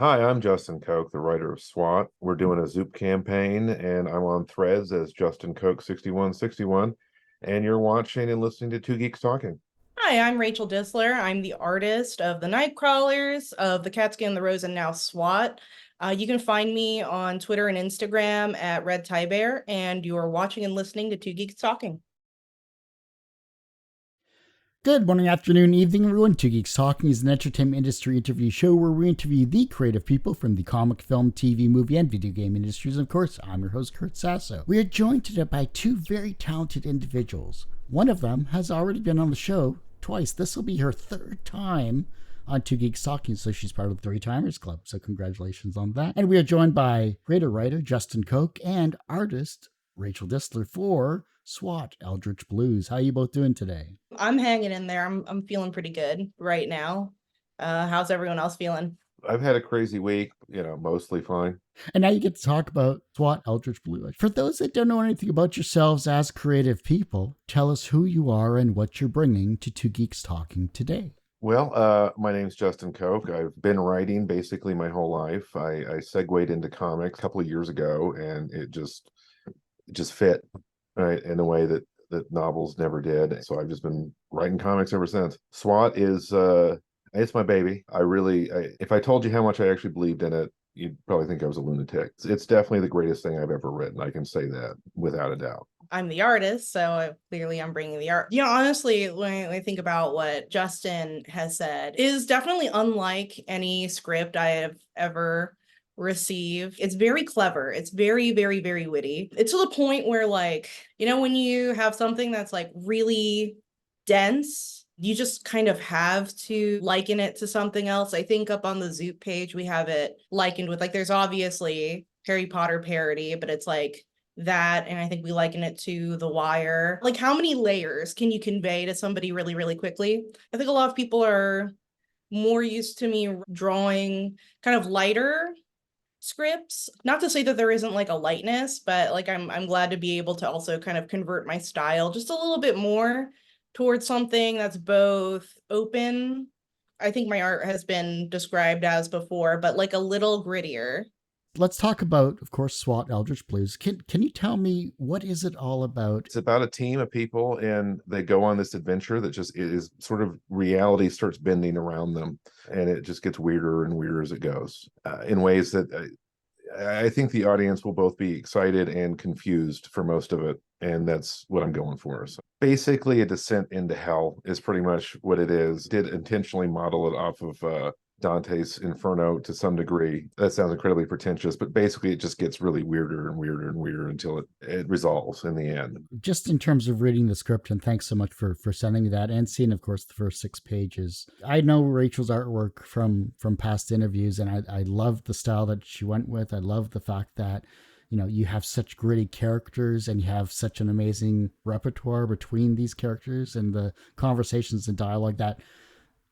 Hi, I'm Justin Koch, the writer of SWAT. We're doing a Zoop campaign, and I'm on Threads as Justin Koch 6161. And you're watching and listening to Two Geeks Talking. Hi, I'm Rachel Distler. I'm the artist of the Nightcrawlers, of the Catskin, the Rose, and now SWAT. You can find me on Twitter and Instagram at Red Tie Bear, and you are watching and listening to Two Geeks Talking. Good morning, afternoon, evening, everyone. Two Geeks Talking is an entertainment industry interview show where we interview the creative people from the comic, film, TV, movie, and video game industries. And of course, I'm your host, Kurt Sasso. We are joined today by two very talented individuals. One of them has already been on the show twice. This will be her third time on Two Geeks Talking, so she's part of the Three Timers Club. So congratulations on that. And we are joined by creator writer Justin Koch and artist Rachel Distler for SWAT, Eldritch Blues. How are you both doing today? I'm hanging in there. I'm feeling pretty good right now. How's everyone else feeling? I've had a crazy week, mostly fine. And now you get to talk about SWAT Eldritch Blue. For those that don't know anything about yourselves as creative people, tell us who you are and what you're bringing to Two Geeks Talking today. Well, my name's Justin Koch. I've been writing basically my whole life. I segued into comics a couple of years ago, and it just fit right in a way that novels never did. So I've just been writing comics ever since. SWAT is it's my baby. If I told you how much I actually believed in it, you'd probably think I was a lunatic. It's definitely the greatest thing I've ever written. I can say that without a doubt. I'm the artist, so clearly I'm bringing the art. Honestly, when I think about what Justin has said, is definitely unlike any script I have ever received. It's very clever. It's very, very, very witty. It's to the point where, when you have something that's really dense, you just kind of have to liken it to something else. I think up on the Zoop page, we have it likened with, there's obviously Harry Potter parody, but it's that, and I think we liken it to The Wire. How many layers can you convey to somebody really, really quickly? I think a lot of people are more used to me drawing kind of lighter scripts. Not to say that there isn't a lightness, but I'm glad to be able to also kind of convert my style just a little bit more towards something that's both open. I think my art has been described as before, but a little grittier. Let's talk about, of course, SWAT Eldritch Blues. Can you tell me, what is it all about? It's about a team of people, and they go on this adventure that just is sort of reality starts bending around them, and it just gets weirder and weirder as it goes in ways that I think the audience will both be excited and confused for most of it, and that's what I'm going for. So basically, a descent into hell is pretty much what it is. Did intentionally model it off of Dante's Inferno to some degree. That sounds incredibly pretentious, but basically it just gets really weirder and weirder and weirder until it resolves in the end. Just in terms of reading the script, and thanks so much for sending me that and seeing, of course, the first 6 pages. I know Rachel's artwork from past interviews, and I love the style that she went with. I love the fact that you have such gritty characters and you have such an amazing repertoire between these characters and the conversations and dialogue that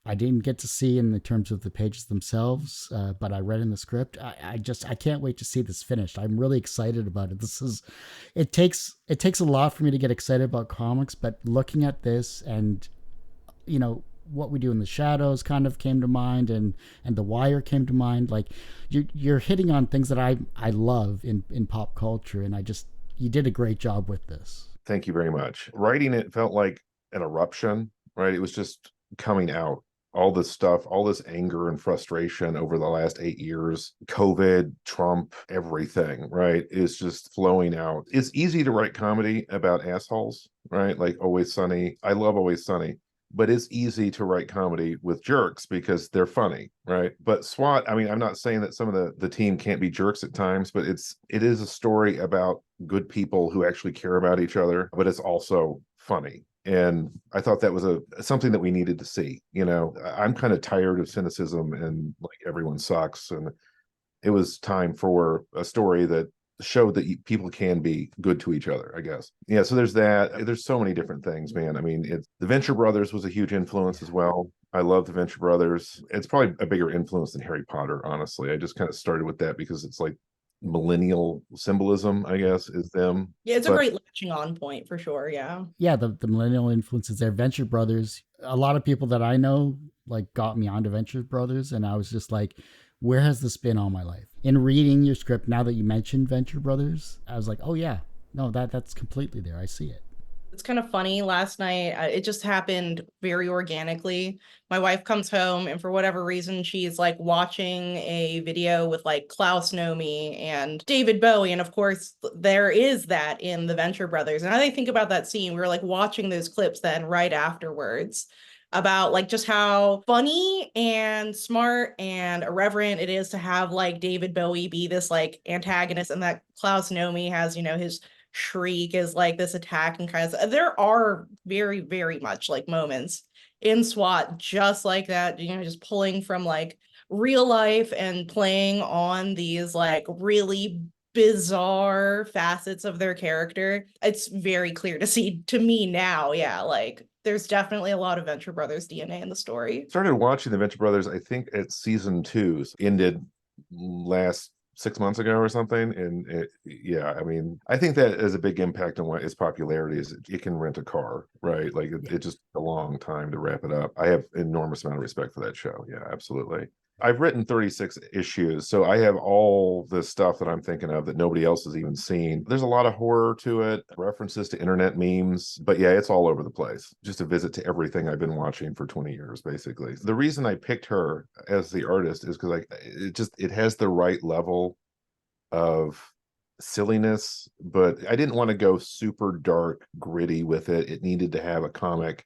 I didn't get to see in the terms of the pages themselves, but I read in the script. I can't wait to see this finished. I'm really excited about it. It takes a lot for me to get excited about comics, but looking at this and, what we do in the shadows kind of came to mind, and The Wire came to mind. You're hitting on things that I love in pop culture, and you did a great job with this. Thank you very much. Writing it felt like an eruption, right? It was just coming out. All this stuff, all this anger and frustration over the last 8 years, COVID, Trump, everything, right, is just flowing out. It's easy to write comedy about assholes, right? Like Always Sunny. I love Always Sunny, but it's easy to write comedy with jerks because they're funny, right? But SWAT, I mean, I'm not saying that some of the team can't be jerks at times, but it is a story about good people who actually care about each other, but it's also funny. And I thought that was something that we needed to see. I'm kind of tired of cynicism and everyone sucks. And it was time for a story that showed that people can be good to each other, I guess. Yeah, so there's that. There's so many different things, man. I mean, the Venture Brothers was a huge influence as well. I love the Venture Brothers. It's probably a bigger influence than Harry Potter, honestly. I just kind of started with that because it's millennial symbolism, I guess, is them. Yeah, it's a great latching on point for sure. Yeah. Yeah, the millennial influences there. Venture Brothers. A lot of people that I know got me onto Venture Brothers, and I was just like, Where has this been all my life? In reading your script, now that you mentioned Venture Brothers, I was like, oh yeah, no, that's completely there. I see it. It's kind of funny. Last night, it just happened very organically. My wife comes home, and for whatever reason, she's like watching a video with like Klaus Nomi and David Bowie. And of course, there is that in the Venture Brothers. And I think about that scene. We were like watching those clips then right afterwards about like just how funny and smart and irreverent it is to have like David Bowie be this like antagonist, and that Klaus Nomi has, his shriek is like this attack and kind of. There are very, very much like moments in SWAT just like that, just pulling from like real life and playing on these like really bizarre facets of their character. It's very clear to see to me now. Yeah, like there's definitely a lot of Venture Brothers DNA in the story. Started watching the Venture Brothers, I think at season 2, ended last 6 months ago or something. And I mean, I think that has a big impact on what its popularity is. It can rent a car, right? Like it just a long time to wrap it up. I have enormous amount of respect for that show. Yeah, absolutely. I've written 36 issues, so I have all the stuff that I'm thinking of that nobody else has even seen. There's a lot of horror to it, references to internet memes, but yeah, it's all over the place. Just a visit to everything I've been watching for 20 years, basically. The reason I picked her as the artist is because it has the right level of silliness, but I didn't want to go super dark, gritty with it. It needed to have a comic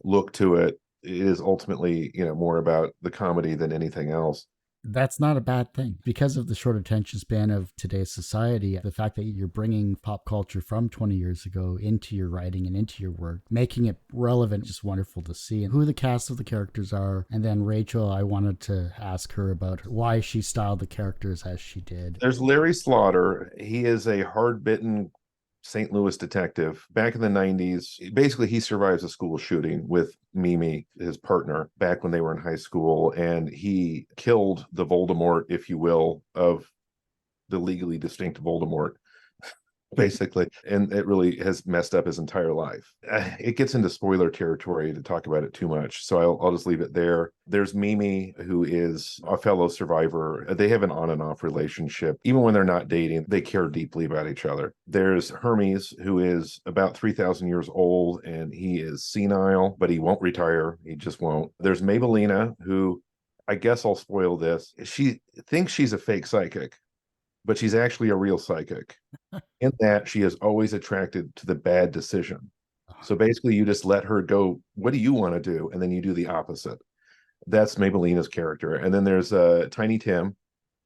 look to it. It is ultimately, more about the comedy than anything else. That's not a bad thing. Because of the short attention span of today's society, the fact that you're bringing pop culture from 20 years ago into your writing and into your work, making it relevant, just wonderful to see. And who the cast of the characters are. And then Rachel, I wanted to ask her about why she styled the characters as she did. There's Larry Slaughter. He is a hard-bitten St. Louis detective back in the 90s. Basically, he survives a school shooting with Mimi, his partner, back when they were in high school, and he killed the Voldemort, if you will, of the legally distinct Voldemort, basically. And it really has messed up his entire life. It gets into spoiler territory to talk about it too much, so I'll just leave it there. There's Mimi, who is a fellow survivor. They have an on and off relationship. Even when they're not dating, they care deeply about each other. There's Hermes, who is about 3,000 years old, and he is senile, but he won't retire. He just won't. There's Mabelina, who, I guess I'll spoil this. She thinks she's a fake psychic, but she's actually a real psychic in that she is always attracted to the bad decision. So basically you just let her go, what do you want to do? And then you do the opposite. That's Mabelina's character. And then there's Tiny Tim,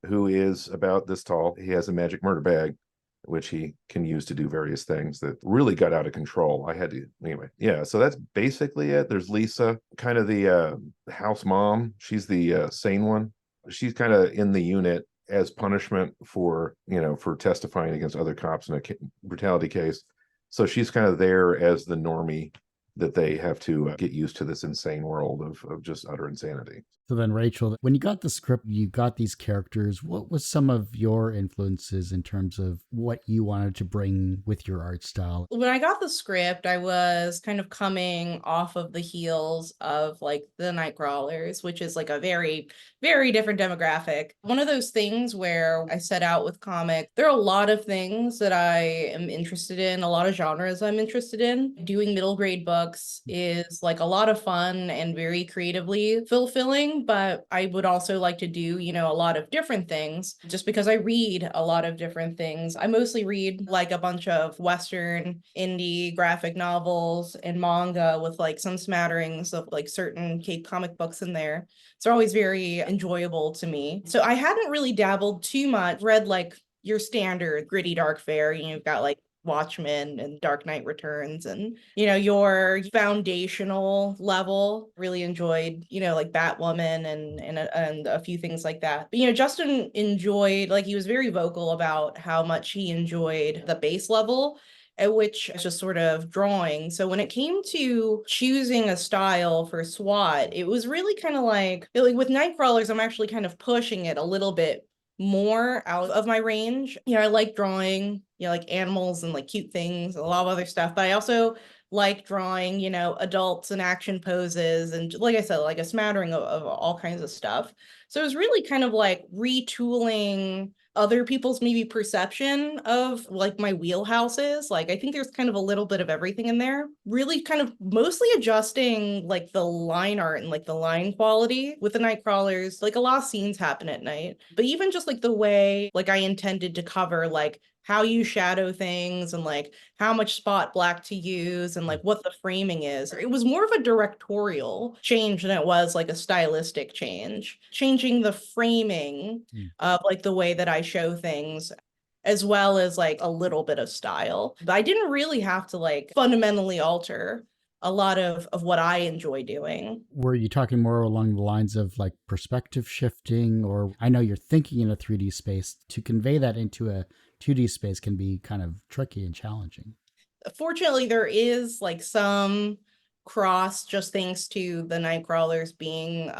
who is about this tall. He has a magic murder bag, which he can use to do various things that really got out of control. Anyway. Yeah, so that's basically it. There's Lisa, kind of the house mom. She's the sane one. She's kind of in the unit as punishment for testifying against other cops in a brutality case. So she's kind of there as the normie that they have to get used to this insane world of just utter insanity. So then, Rachel, when you got the script, you got these characters. What was some of your influences in terms of what you wanted to bring with your art style? When I got the script, I was kind of coming off of the heels of like the Nightcrawlers, which is like a very, very different demographic. One of those things where I set out with comic, there are a lot of things that I am interested in, a lot of genres I'm interested in. Doing middle grade books is like a lot of fun and very creatively fulfilling. But I would also like to do, a lot of different things just because I read a lot of different things. I mostly read like a bunch of Western indie graphic novels and manga with like some smatterings of like certain Cape comic books in there. It's always very enjoyable to me. So I hadn't really dabbled too much, read like your standard gritty dark fare. You've got like Watchmen and Dark Knight Returns and your foundational level. Really enjoyed like Batwoman and a few things like that. But Justin enjoyed, like, he was very vocal about how much he enjoyed the base level at which it's just sort of drawing. So when it came to choosing a style for SWAT, it was really kind of like with Nightcrawlers, I'm actually kind of pushing it a little bit more out of my range. I like drawing, like animals and like cute things and a lot of other stuff, but I also like drawing, adults in action poses and, like I said, like a smattering of all kinds of stuff. So it was really kind of like retooling other people's maybe perception of like my wheelhouses. Like I think there's kind of a little bit of everything in there. Really kind of mostly adjusting like the line art and like the line quality with the night crawlers. Like a lot of scenes happen at night, but even just like the way like I intended to cover like how you shadow things and like how much spot black to use and like what the framing is. It was more of a directorial change than it was like a stylistic change. Changing the framing of like the way that I show things as well as like a little bit of style. But I didn't really have to like fundamentally alter a lot of what I enjoy doing. Were you talking more along the lines of like perspective shifting, or I know you're thinking in a 3D space, to convey that into a 2D space can be kind of tricky and challenging. Fortunately, there is like some cross just thanks to the night crawlers being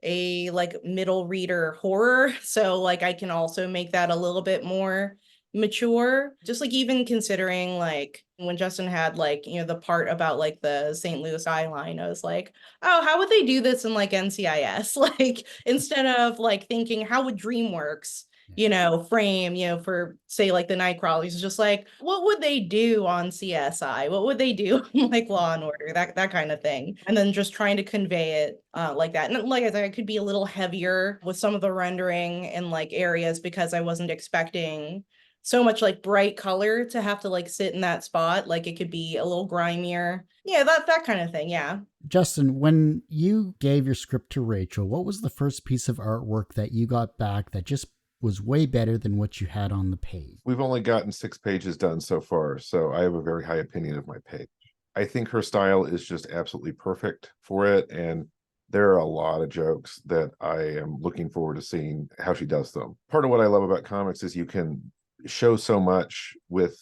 a like middle reader horror. So like I can also make that a little bit more mature. Just like even considering like when Justin had like, you know, the part about like the St. Louis eye line, I was like, oh, how would they do this in like NCIS? Like instead of like thinking how would DreamWorks, you know, frame, you know, for say like the night crawlers, is just like, what would they do on CSI? What would they do on like Law and Order? That kind of thing. And then just trying to convey it like that. And like I said, I could be a little heavier with some of the rendering in like areas because I wasn't expecting so much like bright color to have to like sit in that spot. Like it could be a little grimier. Yeah, that kind of thing. Yeah. Justin, when you gave your script to Rachel, what was the first piece of artwork that you got back that just was way better than what you had on the page? We've only gotten 6 pages done so far, so I have a very high opinion of my page. I think her style is just absolutely perfect for it, and there are a lot of jokes that I am looking forward to seeing how she does them. Part of what I love about comics is you can show so much with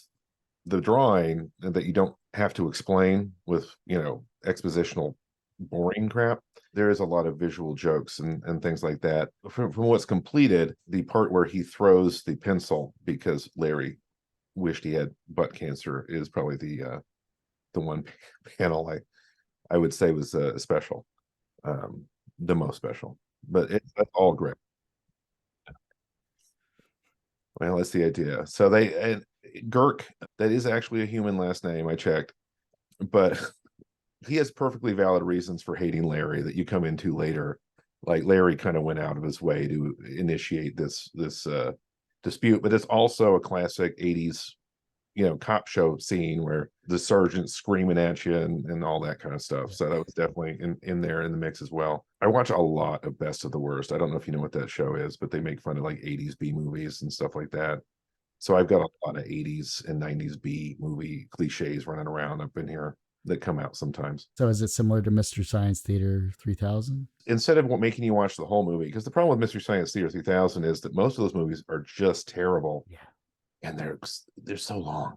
the drawing that you don't have to explain with, you know, expositional boring crap. There is a lot of visual jokes and things like that. From what's completed, the part where he throws the pencil because Larry wished he had butt cancer is probably the one panel I would say was special, the most special. But that's all great. Well, that's the idea. So they Girk, that is actually a human last name. I checked, but he has perfectly valid reasons for hating Larry that you come into later. Like Larry kind of went out of his way to initiate this dispute, but it's also a classic 80s, you know, cop show scene where the sergeant's screaming at you and all that kind of stuff. So that was definitely in there in the mix as well. I watch a lot of Best of the Worst. I don't know if you know what that show is, but they make fun of like 80s B movies and stuff like that. So I've got a lot of 80s and 90s B movie cliches running around up in here that come out sometimes. So is it similar to Mystery Science Theater 3000? Instead of making you watch the whole movie, because the problem with Mystery Science Theater 3000 is that most of those movies are just terrible. Yeah. And they're so long.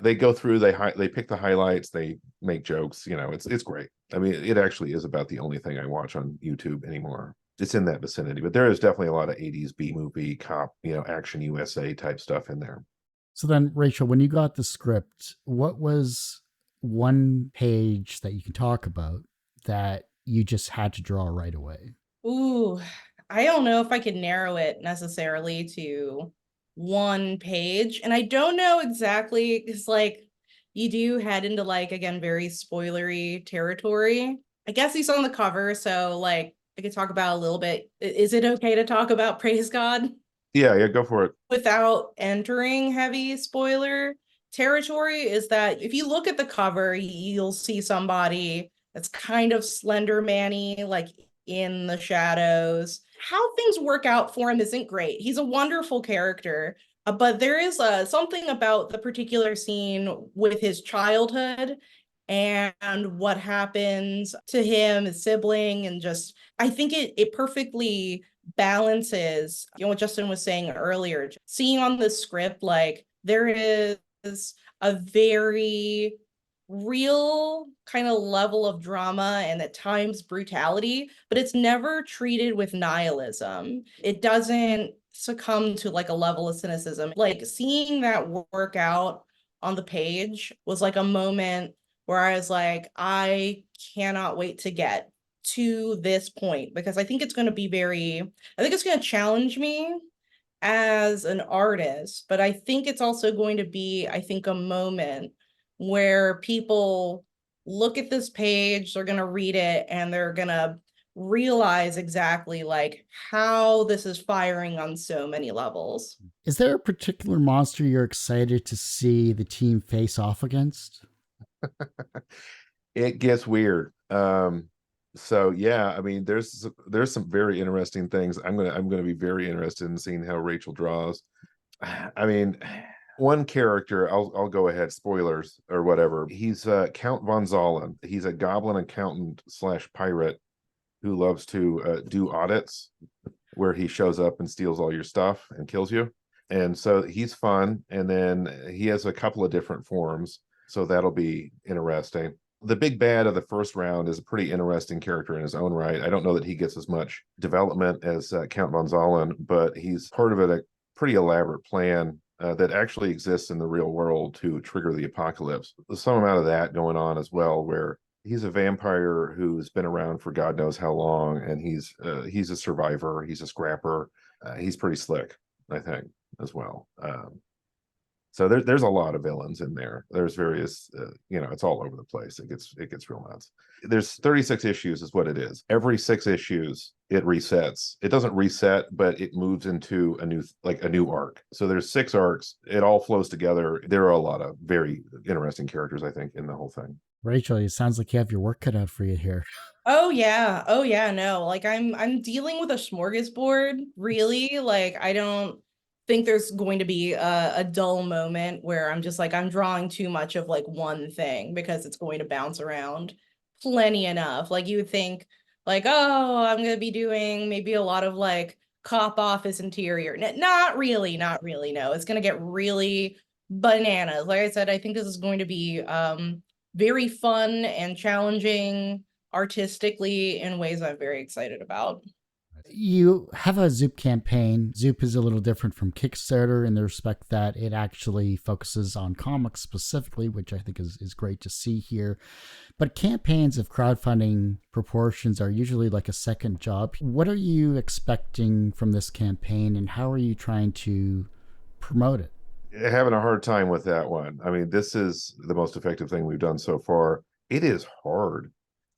They go through, they pick the highlights, they make jokes, you know, it's great. I mean, it actually is about the only thing I watch on YouTube anymore. It's in that vicinity, but there is definitely a lot of 80s B movie cop, you know, Action USA type stuff in there. So then, Rachel, when you got the script, what was one page that you can talk about that you just had to draw right away? Ooh, I don't know if I could narrow it necessarily to one page. And I don't know exactly because like you do head into like again very spoilery territory. I guess he's on the cover, so like I could talk about a little bit. Is it okay to talk about Praise God Yeah, go for it. without entering heavy spoiler territory? Is that if you look at the cover, you'll see somebody that's kind of Slender Man-y, like in the shadows. How things work out for him isn't great. He's a wonderful character, but there is something about the particular scene with his childhood and what happens to him, his sibling, and just I think it perfectly balances, you know, what Justin was saying earlier. Seeing on the script, like there is a very real kind of level of drama and at times brutality, but it's never treated with nihilism. It doesn't succumb to like a level of cynicism. Like seeing that work out on the page was like a moment where I was like, I cannot wait to get to this point, because I think it's going to be I think it's going to challenge me as an artist, but I think it's also going to be, I think, a moment where people look at this page, they're going to read it, and they're going to realize exactly like how this is firing on so many levels. Is there a particular monster you're excited to see the team face off against? It gets weird. So yeah, I mean, there's some very interesting things. I'm gonna be very interested in seeing how Rachel draws. I mean, one character, I'll go ahead, spoilers or whatever. He's Count von Zahlen. He's a goblin accountant slash pirate who loves to do audits, where he shows up and steals all your stuff and kills you. And so he's fun. And then he has a couple of different forms, so that'll be interesting. The big bad of the first round is a pretty interesting character in his own right. I don't know that he gets as much development as Count von Zahlen, but he's part of a pretty elaborate plan that actually exists in the real world to trigger the apocalypse. There's some amount of that going on as well, where he's a vampire who's been around for God knows how long, and he's a survivor. He's a scrapper. He's pretty slick, I think, as well. So there's a lot of villains in there. There's various, it's all over the place. It gets real nuts. There's 36 issues is what it is. Every 6 issues, it resets. It doesn't reset, but it moves into a new arc. So there's 6 arcs. It all flows together. There are a lot of very interesting characters, I think, in the whole thing. Rachel, it sounds like you have your work cut out for you here. Oh yeah. Oh yeah, no. Like I'm dealing with a smorgasbord, really. Like I don't think there's going to be a dull moment where I'm just like I'm drawing too much of like one thing, because it's going to bounce around plenty enough. Like you would think like, oh, I'm going to be doing maybe a lot of like cop office interior. Not really, no. It's going to get really bananas. Like I said, I think this is going to be very fun and challenging artistically in ways I'm very excited about. You have a Zoop campaign. Zoop is a little different from Kickstarter in the respect that it actually focuses on comics specifically, which I think is great to see here. But campaigns of crowdfunding proportions are usually like a second job. What are you expecting from this campaign, and how are you trying to promote it? Having a hard time with that one. I mean, this is the most effective thing we've done so far. It is hard.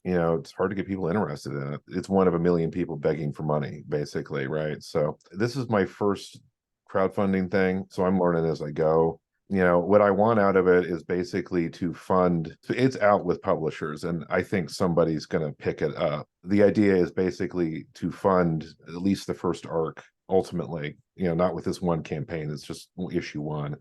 It's hard to get people interested in it. It's one of a million people begging for money, basically, right? So this is my first crowdfunding thing, so I'm learning as I go. What I want out of it is basically to fund. It's out with publishers, and I think somebody's going to pick it up. The idea is basically to fund at least the first arc ultimately, not with this one campaign. It's just issue 1,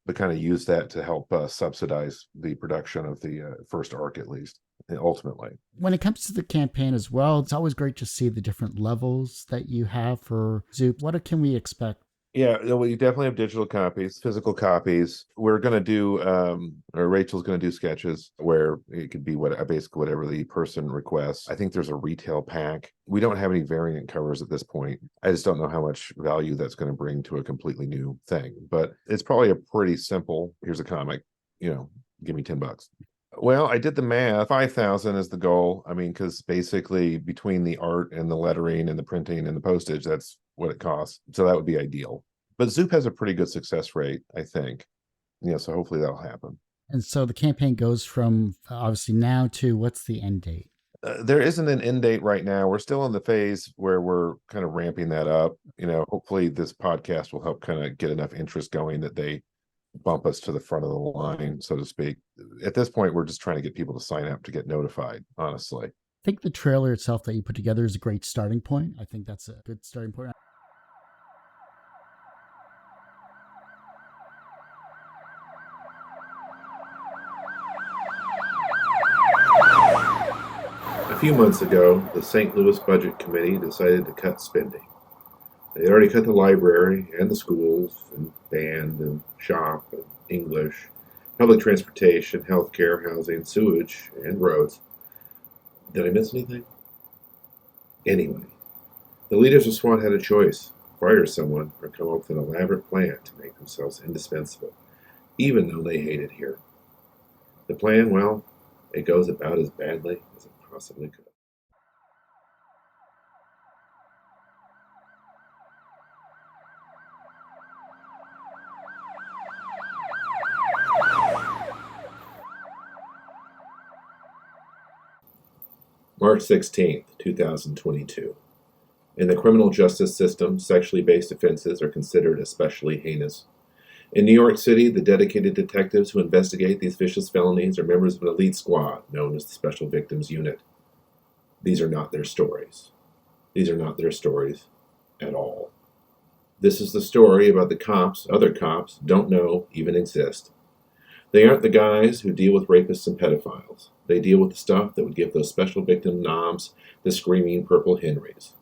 but kind of use that to help subsidize the production of the first arc, at least, ultimately. When it comes to the campaign as well, it's always great to see the different levels that you have for Zoop. What can we expect? Yeah, we definitely have digital copies, physical copies. We're going to do, or Rachel's going to do sketches where it could be basically whatever the person requests. I think there's a retail pack. We don't have any variant covers at this point. I just don't know how much value that's going to bring to a completely new thing. But it's probably a pretty simple, here's a comic, give me $10. Well, I did the math. 5,000 is the goal. I mean, because basically between the art and the lettering and the printing and the postage, that's what it costs. So that would be ideal. But Zoop has a pretty good success rate, I think. So hopefully that'll happen. And so the campaign goes from obviously now to what's the end date? There isn't an end date right now. We're still in the phase where we're kind of ramping that up. Hopefully this podcast will help kind of get enough interest going that they bump us to the front of the line, so to speak. At this point, we're just trying to get people to sign up to get notified, honestly. I think the trailer itself that you put together is a great starting point. I think that's a good starting point. A few months ago, the St. Louis Budget Committee decided to cut spending. They had already cut the library and the schools and band and shop and English, public transportation, healthcare, housing, sewage, and roads. Did I miss anything? Anyway, the leaders of SWAT had a choice: fire someone or come up with an elaborate plan to make themselves indispensable, even though they hate it here. The plan, well, it goes about as badly as it possibly could. March 16th, 2022. In the criminal justice system, sexually based offenses are considered especially heinous. In New York City, the dedicated detectives who investigate these vicious felonies are members of an elite squad known as the Special Victims Unit. These are not their stories. These are not their stories at all. This is the story about the cops other cops don't know even exist. They aren't the guys who deal with rapists and pedophiles. They deal with the stuff that would give those special victim knobs the screaming purple Henrys.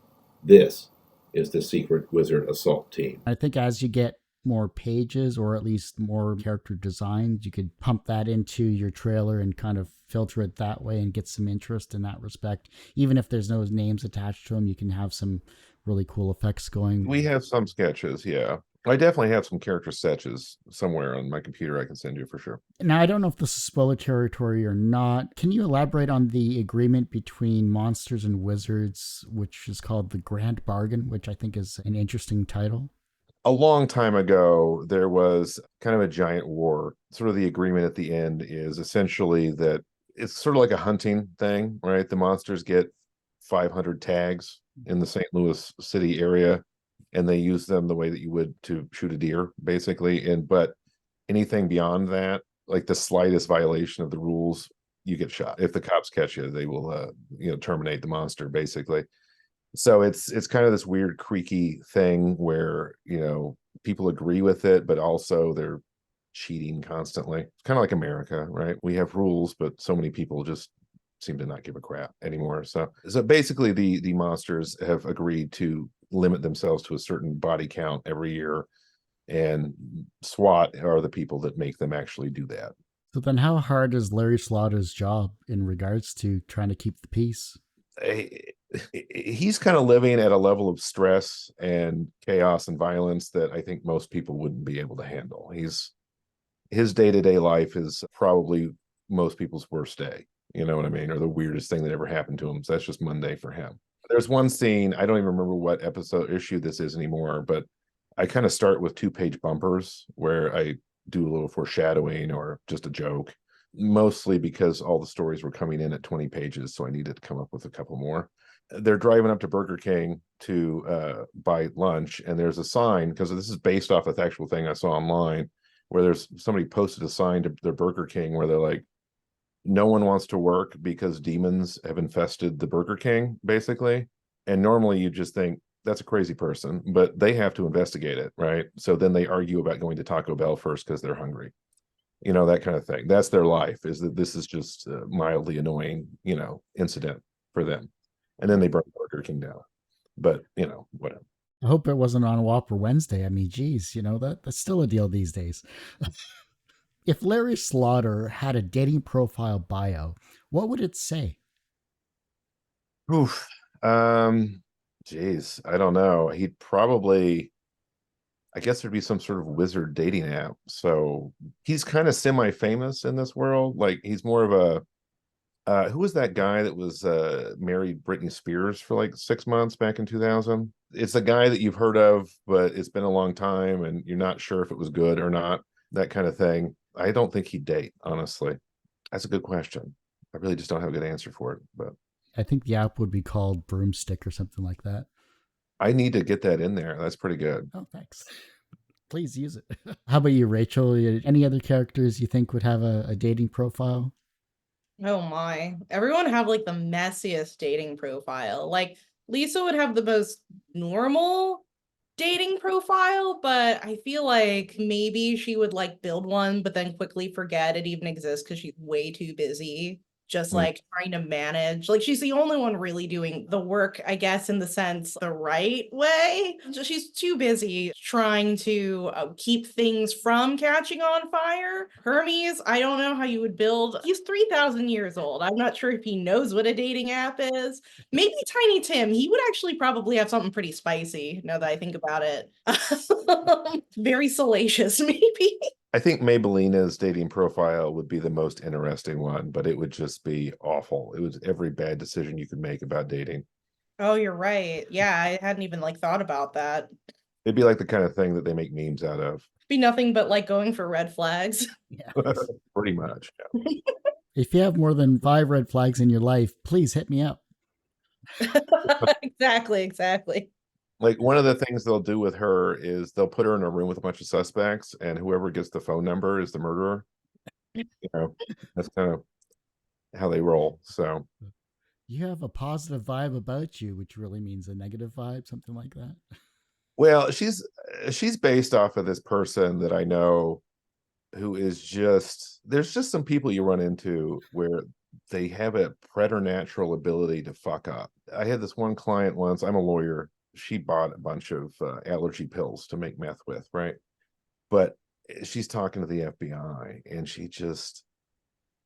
This is the Secret Wizard Assault Team. I think as you get more pages, or at least more character designs, you could pump that into your trailer and kind of filter it that way and get some interest in that respect. Even if there's no names attached to them, you can have some really cool effects going. We have some sketches, yeah. I definitely have some character sketches somewhere on my computer I can send you for sure. Now, I don't know if this is spoiler territory or not. Can you elaborate on the agreement between monsters and wizards, which is called the Grand Bargain, which I think is an interesting title? A long time ago, there was kind of a giant war. Sort of the agreement at the end is essentially that it's sort of like a hunting thing, right? The monsters get 500 tags in the St. Louis City area, and they use them the way that you would to shoot a deer, basically. But anything beyond that, like the slightest violation of the rules, you get shot. If the cops catch you, they will, terminate the monster, basically. So it's kind of this weird creaky thing where, people agree with it, but also they're cheating constantly. It's kind of like America, right? We have rules, but so many people just seem to not give a crap anymore. So basically the monsters have agreed to limit themselves to a certain body count every year, and SWAT are the people that make them actually do that. So then how hard is Larry Slaughter's job in regards to trying to keep the peace? He's kind of living at a level of stress and chaos and violence that I think most people wouldn't be able to handle. His day-to-day life is probably most people's worst day, you know what I mean, or the weirdest thing that ever happened to him. So that's just Monday for him. There's one scene, I don't even remember what issue this is anymore, but I kind of start with 2-page bumpers where I do a little foreshadowing or just a joke, mostly because all the stories were coming in at 20 pages, so I needed to come up with a couple more. They're driving up to Burger King to buy lunch, and there's a sign, because this is based off of the actual thing I saw online, where there's somebody posted a sign to their Burger King where they're like, no one wants to work because demons have infested the Burger King, basically. And normally you just think that's a crazy person, but they have to investigate it, right? So then they argue about going to Taco Bell first because they're hungry. That kind of thing. That's their life, is that this is just a mildly annoying, incident for them. And then they burn Burger King down. But, whatever. I hope it wasn't on Whopper Wednesday. I mean, geez, that's still a deal these days. If Larry Slaughter had a dating profile bio, what would it say? Oof. Geez, I don't know. He'd probably, I guess there'd be some sort of wizard dating app. So he's kind of semi-famous in this world. Like, he's more of a, who was that guy that was married Britney Spears for like 6 months back in 2000? It's a guy that you've heard of, but it's been a long time and you're not sure if it was good or not, that kind of thing. I don't think he'd date, honestly. That's a good question. I really just don't have a good answer for it, but I think the app would be called Broomstick or something like that. I need to get that in there. That's pretty good. Oh, thanks. Please use it. How about you, Rachel? Any other characters you think would have a dating profile? Oh my. Everyone have like the messiest dating profile. Like Lisa would have the most normal dating profile, but I feel like maybe she would like build one, but then quickly forget it even exists because she's way too busy just like trying to manage. Like she's the only one really doing the work, I guess, in the sense the right way. She's too busy trying to keep things from catching on fire. Hermes, I don't know how you would build. He's 3,000 years old. I'm not sure if he knows what a dating app is. Maybe Tiny Tim. He would actually probably have something pretty spicy now that I think about it. Very salacious, maybe. I think Maybellina's dating profile would be the most interesting one, but it would just be awful. It was every bad decision you could make about dating. Oh, you're right. Yeah, I hadn't even like thought about that. It'd be like the kind of thing that they make memes out of. Be nothing but like going for red flags. Yeah. Pretty much. Yeah. If you have more than 5 red flags in your life, please hit me up. Exactly. Like one of the things they'll do with her is they'll put her in a room with a bunch of suspects, and whoever gets the phone number is the murderer. You know, that's kind of how they roll. So You have a positive vibe about you, which really means a negative vibe, something like that. well, she's based off of this person that I know who is just there's just some people you run into where they have a preternatural ability to fuck up. I had this one client once, I'm a lawyer. She bought a bunch of allergy pills to make meth with, right? But she's talking to the FBI and she just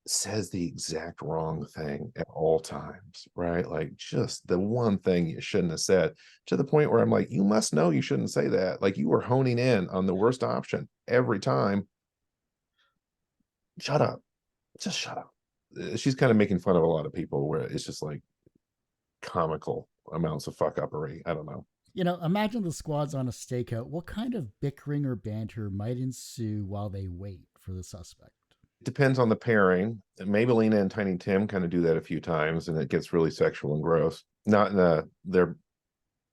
says the exact wrong thing at all times, right? Like just the one thing you shouldn't have said, to the point where I'm like, you must know you shouldn't say that. Like you were honing in on the worst option every time. Shut up. Just shut up. She's kind of making fun of a lot of people where it's just like comical amounts of fuck uppery. I don't know. Imagine the squad's on a stakeout. What kind of bickering or banter might ensue while they wait for the suspect? It depends on the pairing. Maybellina and Tiny Tim kind of do that a few times, and it gets really sexual and gross. Not in their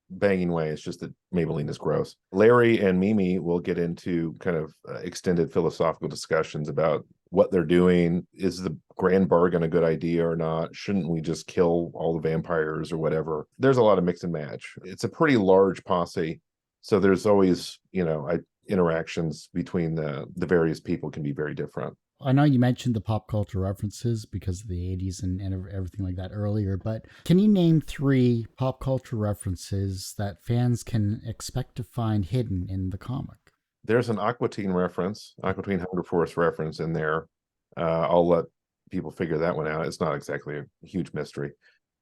banging way. It's just that Maybelline is gross. Larry and Mimi will get into kind of extended philosophical discussions about what they're doing. Is the grand bargain a good idea or not? Shouldn't we just kill all the vampires or whatever? There's a lot of mix and match. It's a pretty large posse. So there's always, interactions between the various people can be very different. I know you mentioned the pop culture references because of the 80s and everything like that earlier, but can you name 3 pop culture references that fans can expect to find hidden in the comic? There's an Aqua Teen reference, Aqua Teen Hunger Force reference in there. I'll let people figure that one out. It's not exactly a huge mystery.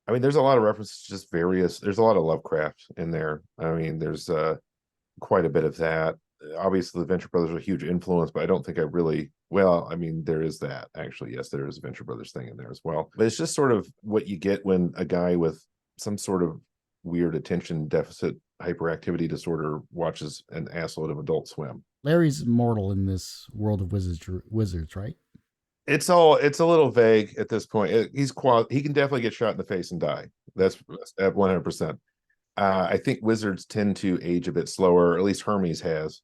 I mean, there's a lot of references, just various. There's a lot of Lovecraft in there. I mean, there's quite a bit of that. Obviously, the Venture Brothers are a huge influence, but I don't think I mean, there is that actually. Yes, there is a Venture Brothers thing in there as well. But it's just sort of what you get when a guy with some sort of weird attention deficit hyperactivity disorder watches an assload of Adult Swim. Larry's mortal in this world of wizards, right? It's a little vague at this point. He can definitely get shot in the face and die. That's at 100%. I think wizards tend to age a bit slower, at least Hermes has.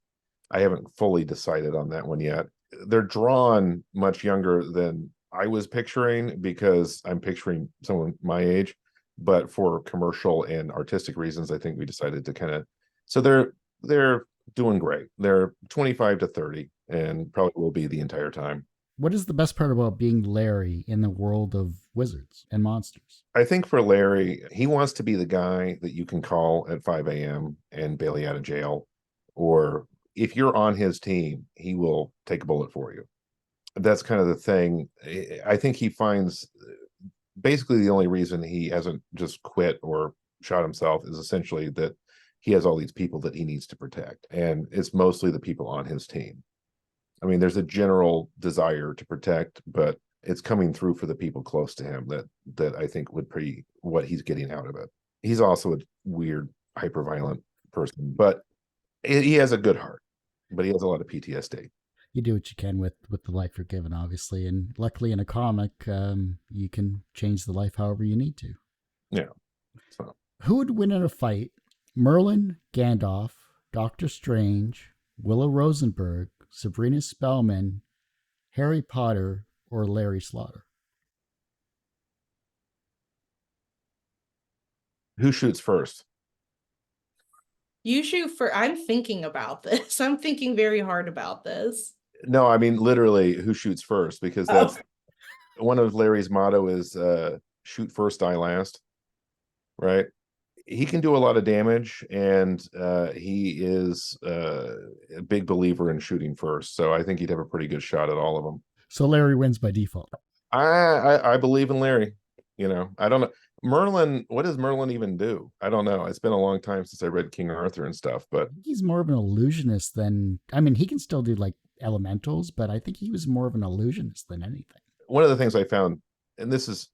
I haven't fully decided on that one yet. They're drawn much younger than I was picturing because I'm picturing someone my age, but for commercial and artistic reasons, I think we decided to kind of. So they're doing great. They're 25 to 30, and probably will be the entire time. What is the best part about being Larry in the world of wizards and monsters? I think for Larry, he wants to be the guy that you can call at 5 a.m. and bail you out of jail, or if you're on his team, he will take a bullet for you. That's kind of the thing. I think he finds basically the only reason he hasn't just quit or shot himself is essentially that he has all these people that he needs to protect. And it's mostly the people on his team. I mean, there's a general desire to protect, but it's coming through for the people close to him that I think would be what he's getting out of it. He's also a weird, hyper-violent person, but he has a good heart, but he has a lot of PTSD. You do what you can with the life you're given, obviously, and luckily in a comic, you can change the life however you need to. Yeah. So who would win in a fight? Merlin, Gandalf, Doctor Strange, Willow Rosenberg, Sabrina Spellman, Harry Potter, or Larry Slaughter? who shoots first? You shoot for. I'm thinking about this. I'm thinking very hard about this. No, I mean literally who shoots first, because that's one of Larry's motto is shoot first, die last. Right? He can do a lot of damage, and he is a big believer in shooting first. So I think he'd have a pretty good shot at all of them. So Larry wins by default. I believe in Larry. I don't know. Merlin, what does Merlin even do? I don't know. It's been a long time since I read King Arthur and stuff, but he's more of an illusionist than, I mean, he can still do like elementals, but I think he was more of an illusionist than anything. One of the things I found, and this is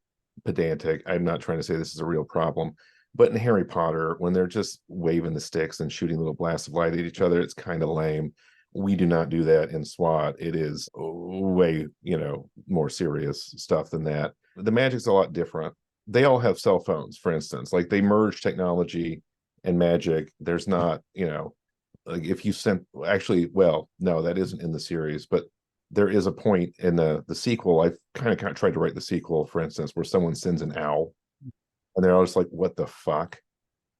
pedantic, I'm not trying to say this is a real problem, but in Harry Potter, when they're just waving the sticks and shooting little blasts of light at each other, it's kind of lame. We do not do that in SWAT. It is way, more serious stuff than that. The magic's a lot different. they all have cell phones, for instance. Like they merge technology and magic. There's not, like if you sent actually, well, no, that isn't in the series, but there is a point in the sequel. I've kind of tried to write the sequel, for instance, where someone sends an owl and they're all just like, what the fuck?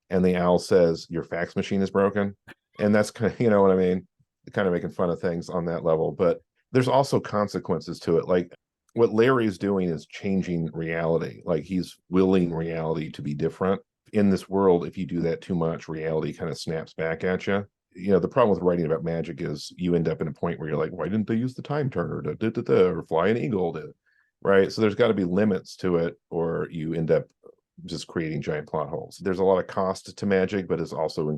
And the owl says, your fax machine is broken. And that's kind of, you know what I mean? Kind of making fun of things on that level. But there's also consequences to it. Like what Larry is doing is changing reality. Like he's willing reality to be different. In this world, if you do that too much, reality kind of snaps back at you. The problem with writing about magic is you end up in a point where you're like, why didn't they use the time turner to or fly an eagle to, right? So there's got to be limits to it, or you end up just creating giant plot holes. There's a lot of cost to magic, but it's also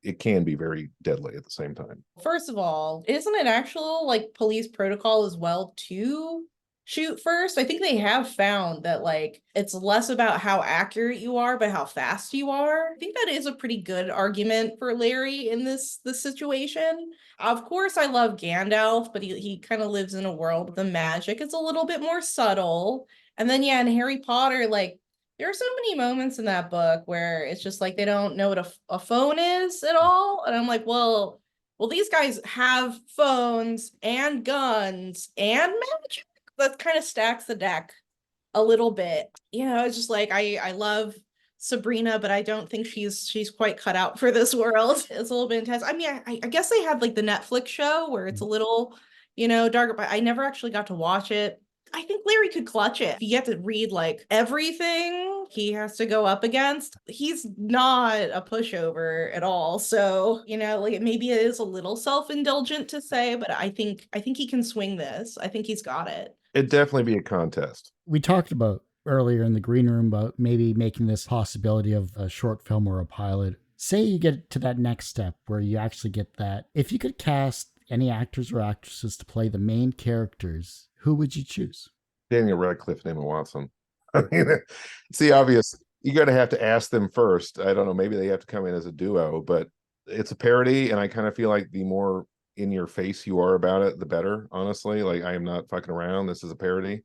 it can be very deadly at the same time. First of all, isn't it actual like police protocol as well to shoot first? I think they have found that like it's less about how accurate you are, but how fast you are. I think that is a pretty good argument for Larry in this situation. Of course, I love Gandalf, but he kind of lives in a world the magic is a little bit more subtle. And then in Harry Potter, like there are so many moments in that book where it's just like they don't know what a phone is at all. And I'm like, well, these guys have phones and guns and magic. That kind of stacks the deck a little bit. It's just like I love Sabrina, but I don't think she's quite cut out for this world. It's a little bit intense. I mean, I guess they had like the Netflix show where it's a little, darker, but I never actually got to watch it. I think Larry could clutch it. If you get to read like everything he has to go up against, he's not a pushover at all. So, like maybe it is a little self-indulgent to say, but I think he can swing this. I think he's got it. It'd definitely be a contest. We talked about earlier in the green room about maybe making this possibility of a short film or a pilot. Say you get to that next step where you actually get that. If you could cast any actors or actresses to play the main characters, who would you choose? Daniel Radcliffe and Emma Watson. I mean, it's the obvious. You got to have to ask them first. I don't know. Maybe they have to come in as a duo, but it's a parody. And I kind of feel like the more in your face you are about it, the better, honestly. Like I am not fucking around. This is a parody.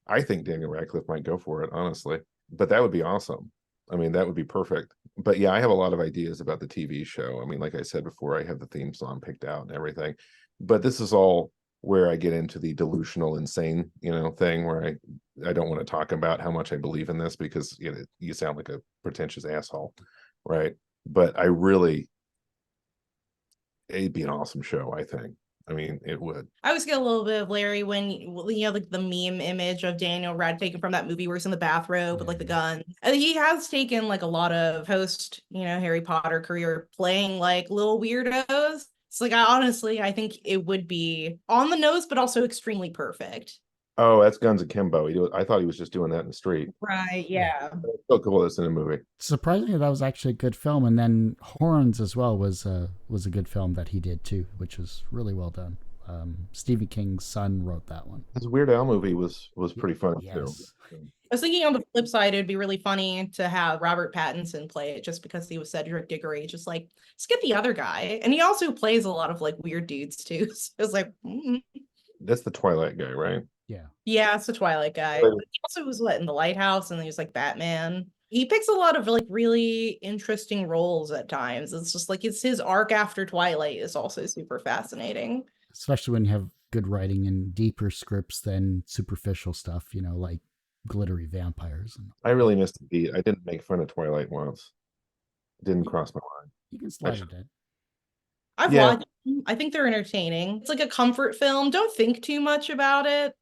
I think Daniel Radcliffe might go for it, honestly. But that would be awesome. I mean, that would be perfect. But yeah, I have a lot of ideas about the TV show. I mean, like I said before, I have the theme song picked out and everything. But this is all where I get into the delusional, insane, thing where I don't want to talk about how much I believe in this because you sound like a pretentious asshole, right? But it'd be an awesome show, I think. I mean, it would. I always get a little bit of Larry when, like the meme image of Daniel Radcliffe taken from that movie where he's in the bathrobe with like the gun. And he has taken like a lot of post, Harry Potter career playing like little weirdos. It's like, I think it would be on the nose, but also extremely perfect. Oh, that's Guns Akimbo. I thought he was just doing that in the street. Right, yeah. So cool that's in a movie. Surprisingly, that was actually a good film. And then Horns as well was a good film that he did too, which was really well done. Stephen King's son wrote that one. His Weird Al movie was pretty fun too. I was thinking on the flip side, it'd be really funny to have Robert Pattinson play it just because he was Cedric Diggory. Just like, let's get the other guy. And he also plays a lot of like weird dudes too. So it was like, That's the Twilight guy, right? Yeah, it's the Twilight guy. But he also was in the Lighthouse, and he was like Batman. He picks a lot of like really interesting roles at times. It's just like it's his arc after Twilight is also super fascinating. Especially when you have good writing and deeper scripts than superficial stuff, like glittery vampires. I really missed a beat. I didn't make fun of Twilight once. It didn't cross my mind. You can slide it in. I've watched them. I think they're entertaining. It's like a comfort film. Don't think too much about it.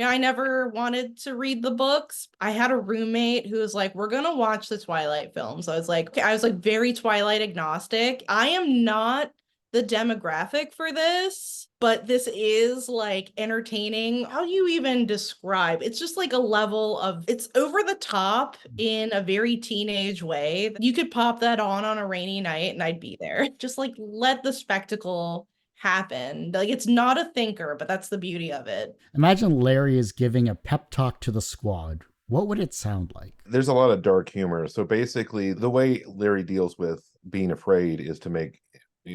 I never wanted to read the books. I had a roommate who was like, we're going to watch the Twilight films. I was like, okay, I was like very Twilight agnostic. I am not the demographic for this, but this is like entertaining. How do you even describe? It's just like a level of, it's over the top in a very teenage way. You could pop that on a rainy night and I'd be there. Just like let the spectacle happen. Like it's not a thinker, but that's the beauty of it. Imagine Larry is giving a pep talk to the squad. What would it sound like? There's a lot of dark humor. So basically the way Larry deals with being afraid is to make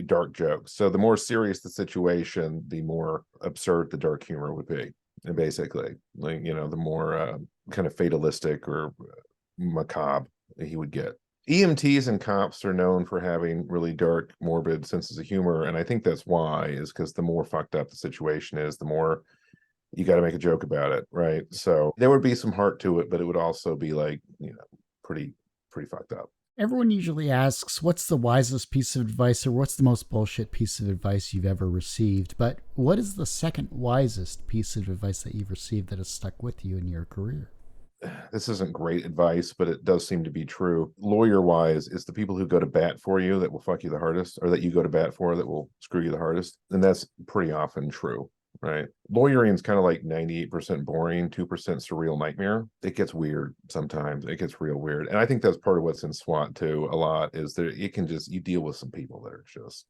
dark jokes. So the more serious the situation, the more absurd the dark humor would be. And basically, like, the more kind of fatalistic or macabre he would get. EMTs and cops are known for having really dark, morbid senses of humor. And I think that's why, is because the more fucked up the situation is, the more you got to make a joke about it, right? So there would be some heart to it, but it would also be like, pretty fucked up. Everyone usually asks, what's the wisest piece of advice or what's the most bullshit piece of advice you've ever received? But what is the second wisest piece of advice that you've received that has stuck with you in your career? This isn't great advice, but it does seem to be true. Lawyer wise, is the people who go to bat for you that will fuck you the hardest, or that you go to bat for that will screw you the hardest. And that's pretty often true, right? Lawyering is kind of like 98% boring, 2% surreal nightmare. It gets weird sometimes. It gets real weird. And I think that's part of what's in SWAT too, a lot, is that you deal with some people that are just,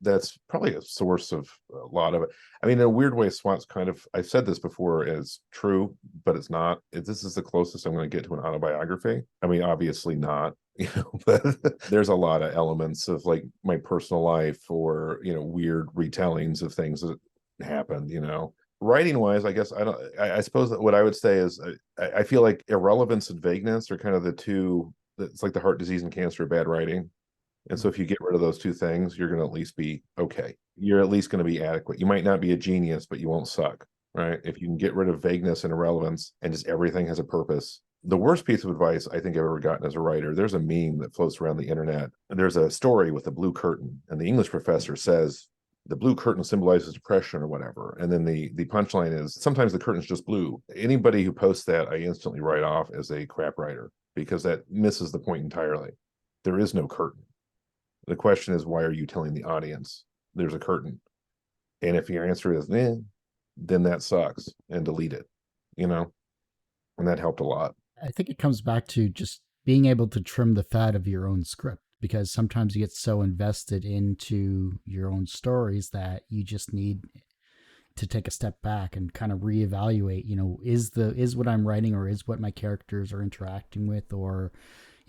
that's probably a source of a lot of it. I mean, in a weird way, SWAT's kind of, I've said this before, is true, but it's not. This is the closest I'm going to get to an autobiography. I mean, obviously not, but there's a lot of elements of like my personal life or, weird retellings of things that happened, Writing wise, I guess I suppose that what I would say is I feel like irrelevance and vagueness are kind of the two. It's like the heart disease and cancer of bad writing. And so if you get rid of those two things, you're going to at least be okay. You're at least going to be adequate. You might not be a genius, but you won't suck, right? If you can get rid of vagueness and irrelevance and just everything has a purpose. The worst piece of advice I think I've ever gotten as a writer, there's a meme that floats around the internet. There's a story with a blue curtain, and the English professor says the blue curtain symbolizes depression or whatever. And then the punchline is sometimes the curtain's just blue. Anybody who posts that, I instantly write off as a crap writer, because that misses the point entirely. There is no curtain. The question is, why are you telling the audience there's a curtain? And if your answer is, then that sucks, and delete it, and that helped a lot. I think it comes back to just being able to trim the fat of your own script, because sometimes you get so invested into your own stories that you just need to take a step back and kind of reevaluate, is what I'm writing or is what my characters are interacting with, or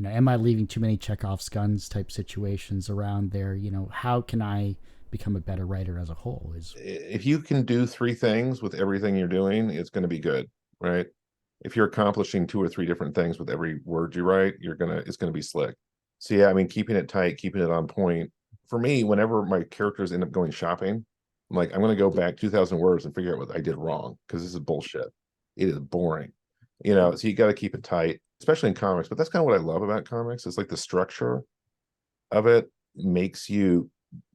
am I leaving too many Chekhov's guns type situations around there? How can I become a better writer as a whole? If you can do three things with everything you're doing, it's going to be good, right? If you're accomplishing 2 or 3 different things with every word you write, it's going to be slick. So yeah, I mean, keeping it tight, keeping it on point. For me, whenever my characters end up going shopping, I'm like, I'm going to go back 2,000 words and figure out what I did wrong, because this is bullshit. It is boring, so you got to keep it tight, especially in comics. But that's kind of what I love about comics. It's like the structure of it makes you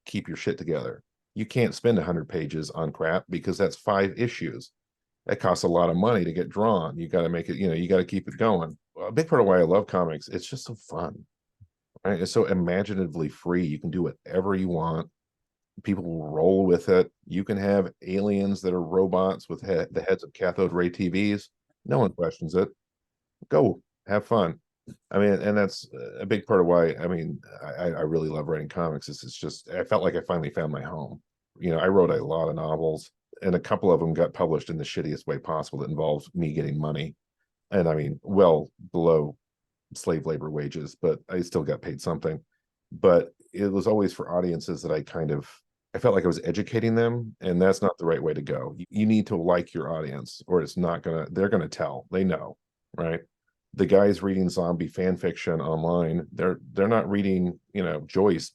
keep your shit together. You can't spend 100 pages on crap, because that's 5 issues. That costs a lot of money to get drawn. You got to make it, you got to keep it going. A big part of why I love comics, it's just so fun, right? It's so imaginatively free. You can do whatever you want. People will roll with it. You can have aliens that are robots with the heads of cathode ray TVs. No one questions it. Go have fun. I mean, and that's a big part of why, I really love writing comics. It's just, I felt like I finally found my home. I wrote a lot of novels, and a couple of them got published in the shittiest way possible that involves me getting money. And I mean, well below slave labor wages, but I still got paid something. But it was always for audiences that I felt like I was educating them, and that's not the right way to go. You need to like your audience, or they're gonna tell. They know, right? The guys reading zombie fan fiction online, they're not reading, Joyce,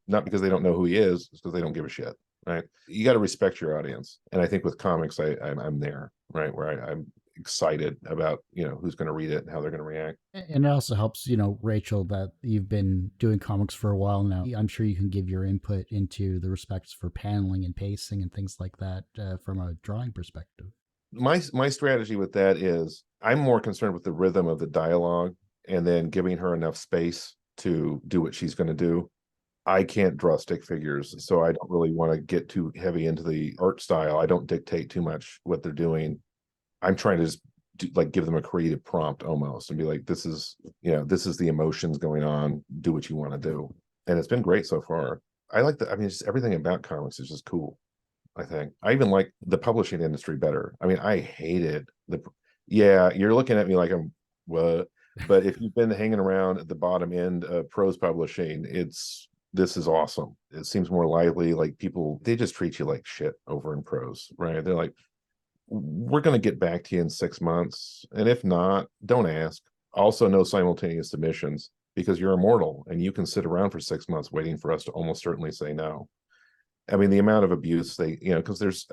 not because they don't know who he is, it's because they don't give a shit, right? You got to respect your audience. And I think with comics, I'm there, right, where I'm excited about, who's going to read it and how they're going to react. And it also helps, Rachel, that you've been doing comics for a while now. I'm sure you can give your input into the respects for paneling and pacing and things like that from a drawing perspective. My strategy with that is I'm more concerned with the rhythm of the dialogue, and then giving her enough space to do what she's going to do. I can't draw stick figures, so I don't really want to get too heavy into the art style. I don't dictate too much what they're doing. I'm trying to just give them a creative prompt almost, and be like, this is the emotions going on. Do what you want to do. And it's been great so far. I like just everything about comics is just cool. I think I even like the publishing industry better. I mean, I hate it. You're looking at me like I'm what? But if you've been hanging around at the bottom end of prose publishing, this is awesome. It seems more lively. Like people, they just treat you like shit over in prose, right? They're like, we're going to get back to you in 6 months. And if not, don't ask. Also, no simultaneous submissions, because you're immortal and you can sit around for 6 months waiting for us to almost certainly say no. I mean, the amount of abuse because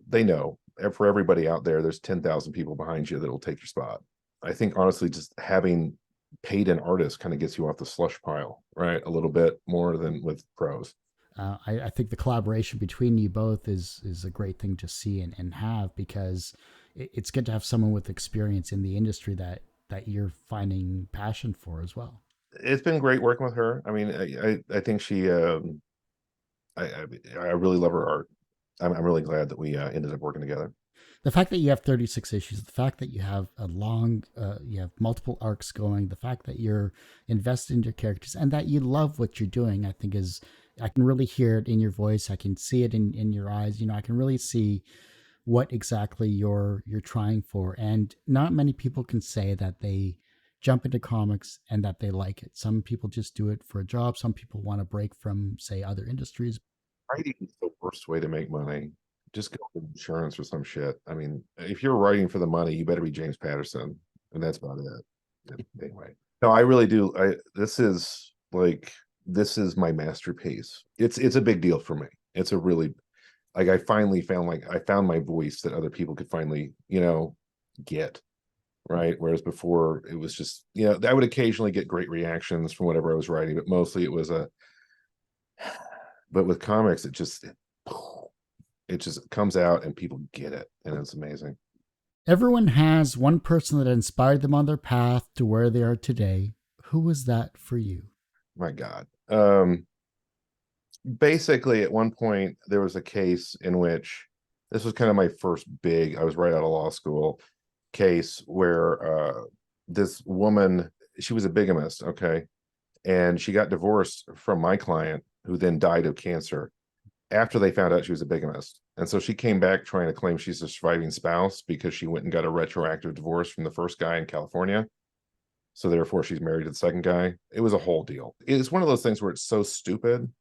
they know for everybody out there, there's 10,000 people behind you that'll take your spot. I think honestly, just having paid an artist kind of gets you off the slush pile, right? A little bit more than with prose. I think the collaboration between you both is a great thing to see and have, because it's good to have someone with experience in the industry that you're finding passion for as well. It's been great working with her. I mean, I think she, I really love her art. I'm really glad that we ended up working together. The fact that you have 36 issues, the fact that you have you have multiple arcs going, the fact that you're invested in your characters and that you love what you're doing, I think I can really hear it in your voice. I can see it in your eyes. I can really see what exactly you're trying for. And not many people can say that they jump into comics and that they like it. Some people just do it for a job. Some people want to break from, say, other industries. Writing is the worst way to make money. Just go with insurance or some shit. I mean, if you're writing for the money, you better be James Patterson, and that's about it. Anyway, no, I really do. This is my masterpiece. It's a big deal for me. It's a really, I finally found my voice that other people could finally get, right? Whereas before it was just I would occasionally get great reactions from whatever I was writing, but mostly it was but with comics it just comes out and people get it, and it's amazing. Everyone has one person that inspired them on their path to where they are today. Who was that for you? My God. Basically, at one point, there was a case in which this was kind of my first big, I was right out of law school, case where this woman, she was a bigamist, okay? And she got divorced from my client, who then died of cancer after they found out she was a bigamist. And so she came back trying to claim she's a surviving spouse because she went and got a retroactive divorce from the first guy in California. So therefore she's married to the second guy. It was a whole deal. It's one of those things where it's so stupid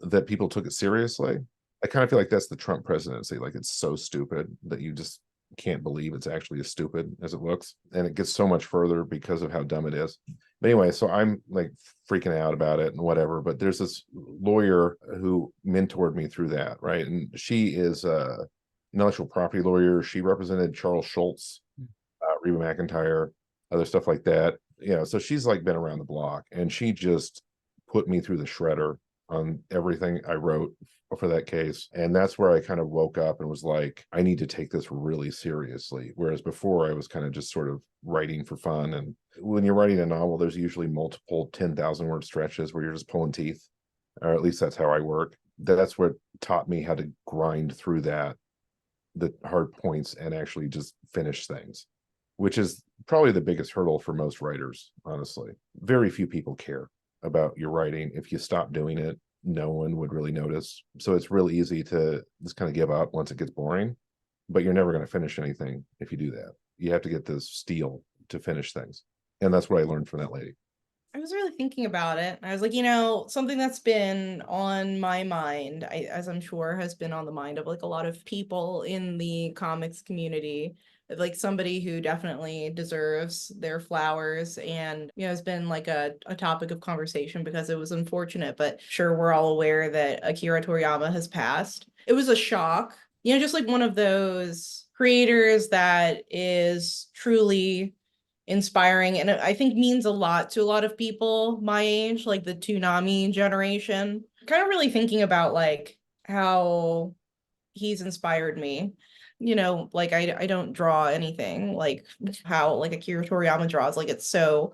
that people took it seriously. I kind of feel like that's the Trump presidency. Like, it's so stupid that you just can't believe it's actually as stupid as it looks. And it gets so much further because of how dumb it is. But anyway, so I'm like freaking out about it and whatever. But there's this lawyer who mentored me through that, right? And she is a intellectual property lawyer. She represented Charles Schultz, Reba McEntire, other stuff like that. So she's like been around the block, and she just put me through the shredder on everything I wrote for that case. And that's where I kind of woke up and was like, I need to take this really seriously. Whereas before I was kind of just sort of writing for fun. And when you're writing a novel, there's usually multiple 10,000 word stretches where you're just pulling teeth, or at least that's how I work. That's what taught me how to grind through the hard points and actually just finish things, which is probably the biggest hurdle for most writers, honestly. Very few people care about your writing. If you stop doing it, no one would really notice. So it's really easy to just kind of give up once it gets boring, but you're never going to finish anything if you do that. You have to get this steel to finish things. And that's what I learned from that lady. I was really thinking about it. I was like, something that's been on my mind, as I'm sure has been on the mind of like a lot of people in the comics community, like somebody who definitely deserves their flowers, and has been like a topic of conversation because it was unfortunate, but sure, we're all aware that Akira Toriyama has passed. It was a shock, just like one of those creators that is truly inspiring, and I think means a lot to a lot of people my age, like the Toonami generation. Kind of really thinking about like how he's inspired me. Like I don't draw anything like how like Akira Toriyama draws. Like, it's so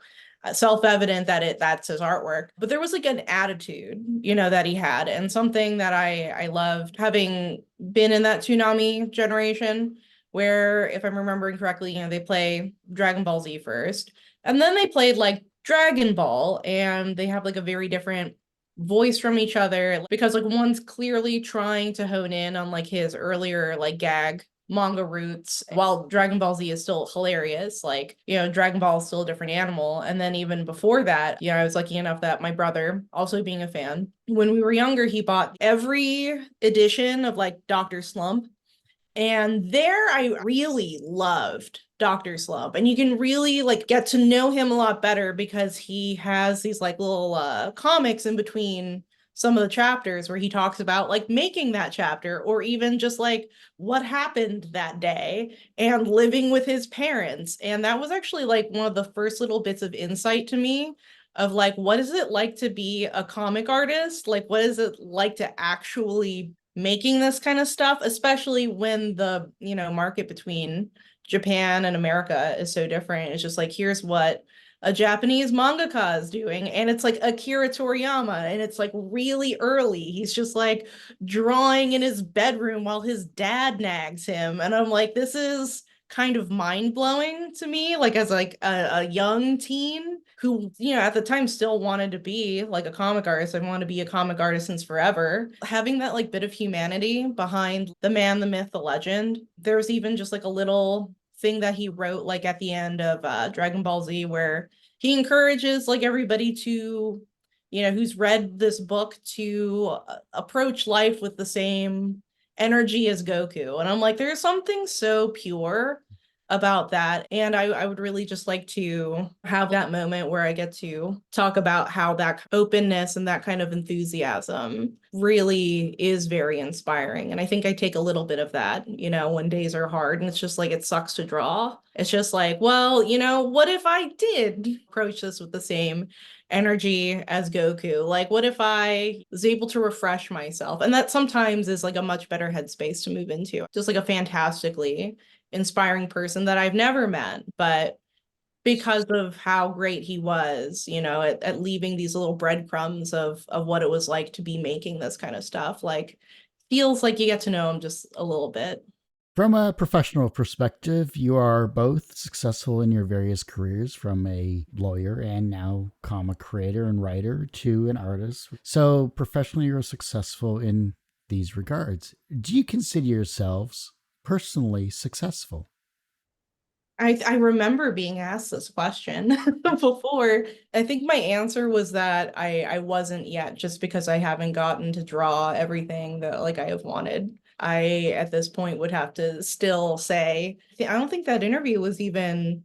self-evident that that's his artwork, but there was like an attitude that he had, and something that I loved, having been in that Toonami generation, where, if I'm remembering correctly, they play Dragon Ball Z first, and then they played like Dragon Ball, and they have like a very different voice from each other, because like one's clearly trying to hone in on like his earlier like gag manga roots, while Dragon Ball Z is still hilarious. Like, Dragon Ball is still a different animal. And then even before that, I was lucky enough that my brother, also being a fan, when we were younger, he bought every edition of like Dr. Slump. And there I really loved Dr. Slump. And you can really like get to know him a lot better because he has these like little comics in between some of the chapters where he talks about like making that chapter or even just like what happened that day and living with his parents. And that was actually like one of the first little bits of insight to me of like what is it like to be a comic artist? Like what is it like to actually making this kind of stuff, especially when the, market between Japan and America is so different. It's just like, here's what a Japanese mangaka is doing. And it's like Akira Toriyama. And it's like really early. He's just like drawing in his bedroom while his dad nags him. And I'm like, this is kind of mind-blowing to me, like as like a young teen who, at the time still wanted to be like a comic artist. I want to be a comic artist since forever. Having that like bit of humanity behind the man, the myth, the legend. There's even just like a little thing that he wrote like at the end of Dragon Ball Z where he encourages like everybody to, who's read this book to approach life with the same energy as Goku. And I'm like, there's something so pure about that. And I would really just like to have that moment where I get to talk about how that openness and that kind of enthusiasm really is very inspiring. And I think I take a little bit of that, when days are hard and it's just like, it sucks to draw. It's just like, well, what if I did approach this with the same energy as Goku? Like, what if I was able to refresh myself? And that sometimes is like a much better headspace to move into. Just like a fantastically inspiring person that I've never met, but because of how great he was, at leaving these little breadcrumbs of what it was like to be making this kind of stuff, like feels like you get to know him just a little bit. From a professional perspective, you are both successful in your various careers, from a lawyer and now comic creator and writer to an artist. So professionally, you're successful in these regards. Do you consider yourselves personally successful? I remember being asked this question before. I think my answer was that I wasn't yet, just because I haven't gotten to draw everything that like I have wanted. I at this point would have to still say, I don't think that interview was even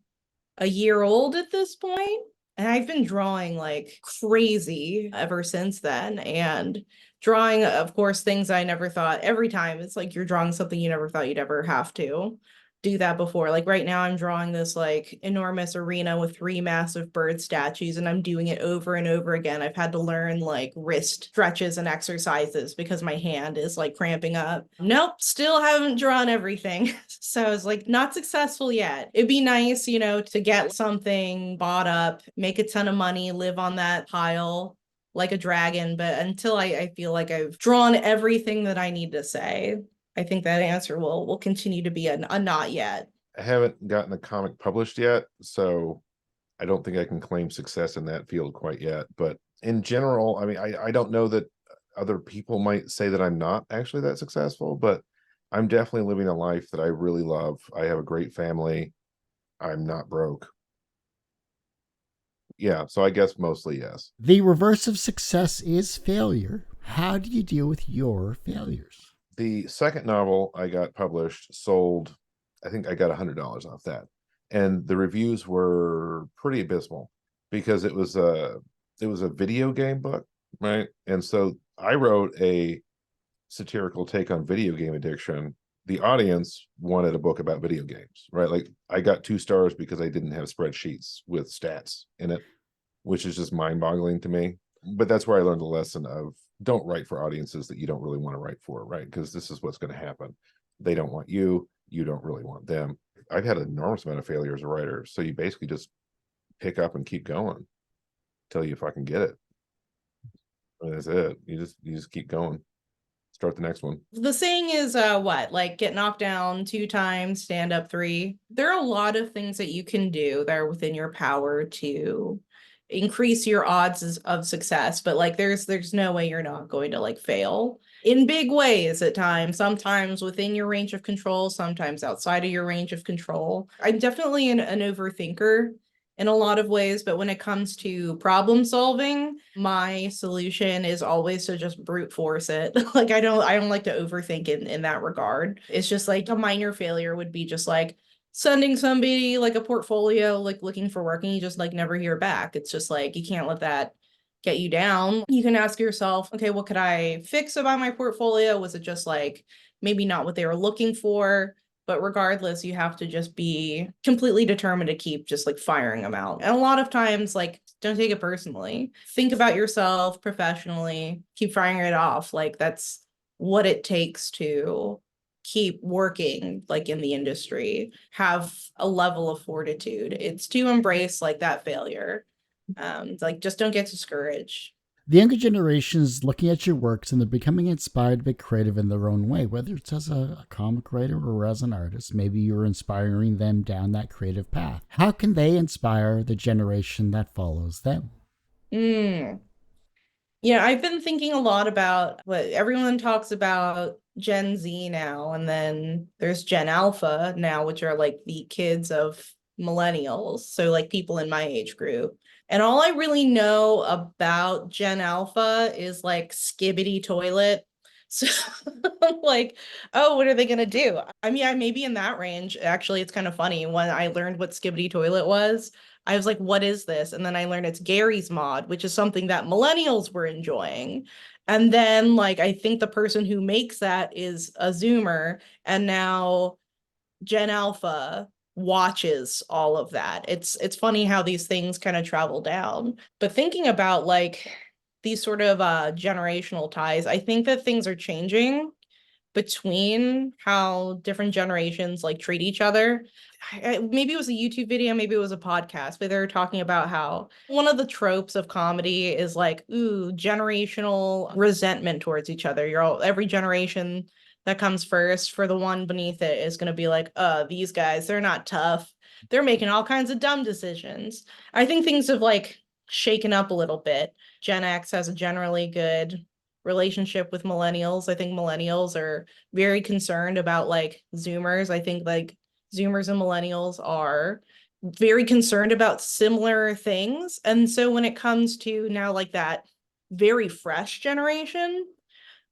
a year old at this point. And I've been drawing like crazy ever since then. And drawing, of course, things I never thought. Every time it's like you're drawing something you never thought you'd ever have to do that before. Like right now I'm drawing this like enormous arena with 3 massive bird statues and I'm doing it over and over again. I've had to learn like wrist stretches and exercises because my hand is like cramping up. Nope, still haven't drawn everything. So I was like, not successful yet. It'd be nice, to get something bought up, make a ton of money, live on that pile like a dragon. But until I feel like I've drawn everything that I need to say, I think that answer will continue to be a not yet. I haven't gotten a comic published yet, so I don't think I can claim success in that field quite yet. But in general, I mean, I don't know that other people might say that I'm not actually that successful, but I'm definitely living a life that I really love. I have a great family. I'm not broke. Yeah, so I guess mostly yes. The reverse of success is failure. How do you deal with your failures? The second novel I got published sold, I think I got $100 off that. And the reviews were pretty abysmal because it was a video game book, right? And so I wrote a satirical take on video game addiction. The audience wanted a book about video games, right? Like I got 2 stars because I didn't have spreadsheets with stats in it, which is just mind-boggling to me. But that's where I learned the lesson of don't write for audiences that you don't really want to write for, right? Because this is what's going to happen. They don't want you. You don't really want them. I've had an enormous amount of failure as a writer. So you basically just pick up and keep going until you fucking get it. And that's it. You just keep going. Start the next one. The saying is what? Like get knocked down 2 times, stand up 3. There are a lot of things that you can do that are within your power to increase your odds of success, but like there's no way you're not going to like fail in big ways at times, sometimes within your range of control, sometimes outside of your range of control. I'm definitely an overthinker in a lot of ways, but when it comes to problem solving, my solution is always to just brute force it. Like I don't like to overthink in that regard. It's just like a minor failure would be just like sending somebody like a portfolio, like looking for work, and you just like never hear back. It's just like you can't let that get you down. You can ask yourself, okay, what could I fix about my portfolio? Was it just like maybe not what they were looking for? But regardless, you have to just be completely determined to keep just like firing them out. And a lot of times, like, don't take it personally. Think about yourself professionally, keep firing it off. Like, that's what it takes to keep working like in the industry. Have a level of fortitude. It's to embrace like that failure. Like, just don't get discouraged. The younger generation is looking at your works and they're becoming inspired to be creative in their own way, whether it's as a comic writer or as an artist. Maybe you're inspiring them down that creative path. How can they inspire the generation that follows them? Yeah, I've been thinking a lot about what everyone talks about Gen Z now, and then there's Gen Alpha now, which are like the kids of millennials. So like people in my age group. And all I really know about Gen Alpha is like skibbity toilet. So I'm like, oh, what are they gonna do? I mean, I may be in that range. Actually, it's kind of funny. When I learned what skibbity toilet was, I was like, what is this? And then I learned it's Gary's Mod, which is something that millennials were enjoying. And then like I think the person who makes that is a Zoomer, and now Gen Alpha watches all of that. It's funny how these things kind of travel down. But thinking about like these sort of generational ties, I think that things are changing between how different generations like treat each other. Maybe it was a YouTube video, maybe it was a podcast, but they were talking about how one of the tropes of comedy is like, ooh, generational resentment towards each other. Every generation that comes first for the one beneath it is going to be like, these guys, they're not tough. They're making all kinds of dumb decisions. I think things have like shaken up a little bit. Gen X has a generally good relationship with millennials. I think millennials are very concerned about like Zoomers. I think like Zoomers and millennials are very concerned about similar things. And so when it comes to now like that very fresh generation,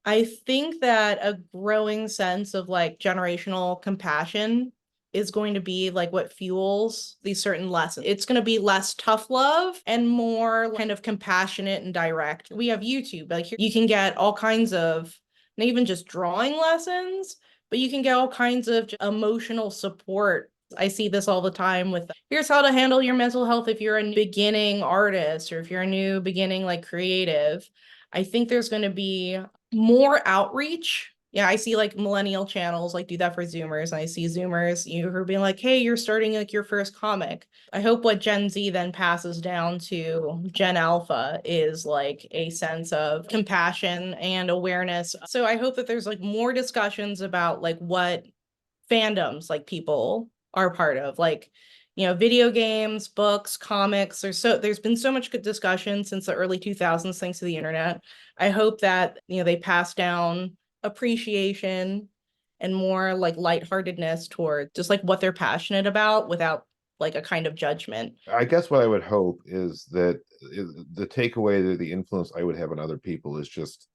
I think that a growing sense of like generational compassion is going to be like what fuels these certain lessons. It's going to be less tough love and more kind of compassionate and direct. We have YouTube, like you can get all kinds of, not even just drawing lessons, but you can get all kinds of emotional support. I see this all the time with here's how to handle your mental health if you're a beginning artist or if you're a new beginning like creative. I think there's going to be more outreach. Yeah, I see like millennial channels like do that for Zoomers. And I see Zoomers, who are being like, hey, you're starting like your first comic. I hope what Gen Z then passes down to Gen Alpha is like a sense of compassion and awareness. So I hope that there's like more discussions about like what fandoms like people are part of, like video games, books, comics. There's been so much good discussion since the early 2000s thanks to the internet. I hope that they pass down appreciation and more like lightheartedness toward just like what they're passionate about without like a kind of judgment. I guess what I would hope is that the takeaway, that the influence I would have on other people is just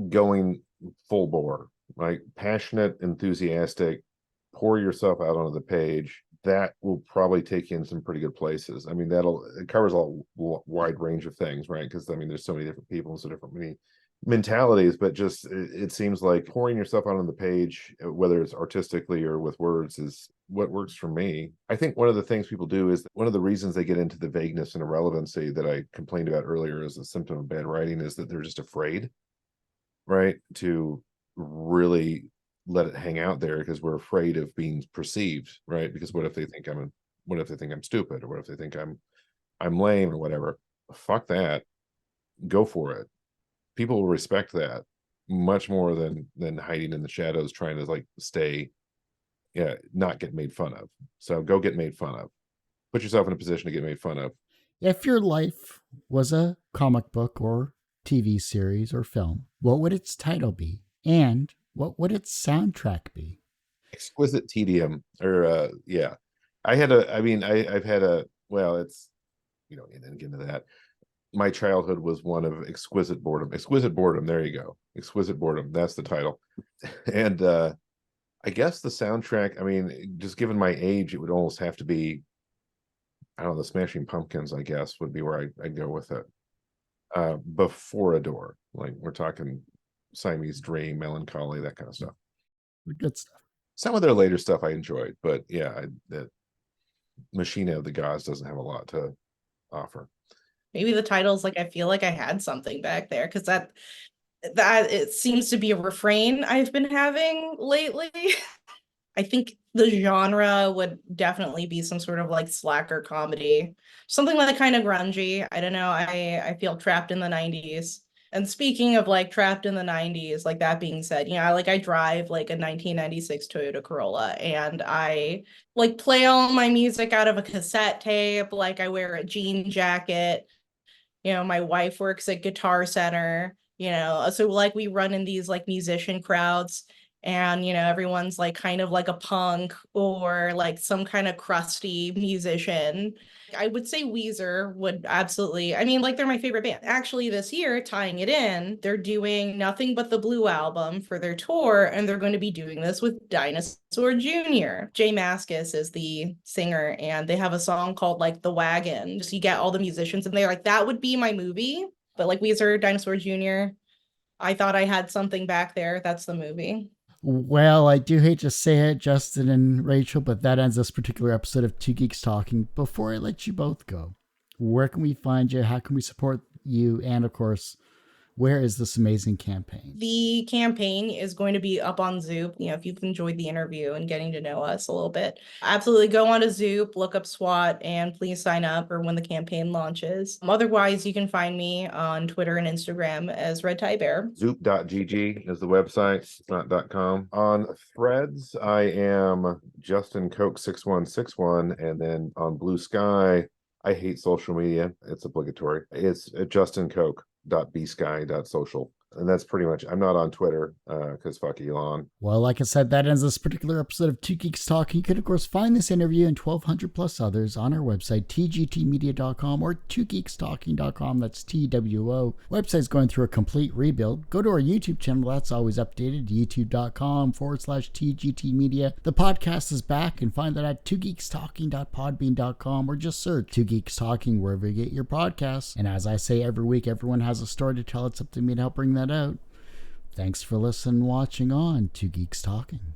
going full bore, like passionate, enthusiastic, pour yourself out onto the page. That will probably take you in some pretty good places. I mean, it covers a wide range of things, right? Because I mean, there's so many different people and so many mentalities, but just it seems like pouring yourself out on the page, whether it's artistically or with words, is what works for me. I think one of the things people do is one of the reasons they get into the vagueness and irrelevancy that I complained about earlier as a symptom of bad writing is that they're just afraid, right, to really let it hang out there because we're afraid of being perceived, right? Because what if they think I'm stupid, or what if they think I'm lame or whatever? Fuck that. Go for it. People will respect that much more than hiding in the shadows trying to like stay, not get made fun of. So go get made fun of. Put yourself in a position to get made fun of. If your life was a comic book or TV series or film, what would its title be? And what would its soundtrack be? Exquisite tedium, or I've had a well, it's, you don't need to get into that. My childhood was one of exquisite boredom. Exquisite boredom. There you go. Exquisite boredom. That's the title. And I guess the soundtrack, I mean, just given my age, it would almost have to be, I don't know, the Smashing Pumpkins, I guess, would be where I'd go with it. Before Adore. Like, we're talking Siamese Dream, Melancholy, that kind of stuff. Good stuff. Some of their later stuff I enjoyed, but yeah, the Machina of the Gods doesn't have a lot to offer. Maybe the title's like, I feel like I had something back there, because that it seems to be a refrain I've been having lately. I think the genre would definitely be some sort of like slacker comedy, something like kind of grungy. I don't know. I feel trapped in the 90s. And speaking of like trapped in the 90s, like that being said, you know, I drive like a 1996 Toyota Corolla, and I like play all my music out of a cassette tape. Like I wear a jean jacket. You know, my wife works at Guitar Center, you know, so like we run in these like musician crowds, and you know, everyone's like kind of like a punk or like some kind of crusty musician. I would say Weezer would absolutely, I mean, like they're my favorite band. Actually, this year, tying it in, they're doing Nothing But the Blue album for their tour, and they're going to be doing this with Dinosaur Jr. Jay Mascis is the singer, and they have a song called like The Wagon. Just you get all the musicians, and they're like, that would be my movie. But like Weezer, Dinosaur Jr., I thought I had something back there. That's the movie. Well, I do hate to say it, Justin and Rachel, but that ends this particular episode of Two Geeks Talking. Before I let you both go, where can we find you? How can we support you? And of course, where is this amazing campaign? The campaign is going to be up on Zoop. You know, if you've enjoyed the interview and getting to know us a little bit, absolutely go on to Zoop, look up SWAT, and please sign up for when the campaign launches. Otherwise, you can find me on Twitter and Instagram as Red Tie Bear. Zoop.gg is the website. It's not .com. On Threads, I am Justin Coke 6161, and then on Blue Sky, I hate social media. It's obligatory. It's Justin Coke. .bsky.social, and that's pretty much. I'm not on Twitter because fuck Elon. Well, like I said, that ends this particular episode of Two Geeks Talking. You can of course find this interview and 1,200 plus others on our website, tgtmedia.com or twogeekstalking.com. That's TWO. Website's going through a complete rebuild. Go to our YouTube channel. That's always updated, youtube.com/tgtmedia. The podcast is back, and find that at twogeekstalking.podbean.com, or just search Two Geeks Talking wherever you get your podcasts. And as I say every week, everyone has a story to tell. It's up to me to help bring that out. Thanks for listening and watching on Two Geeks Talking.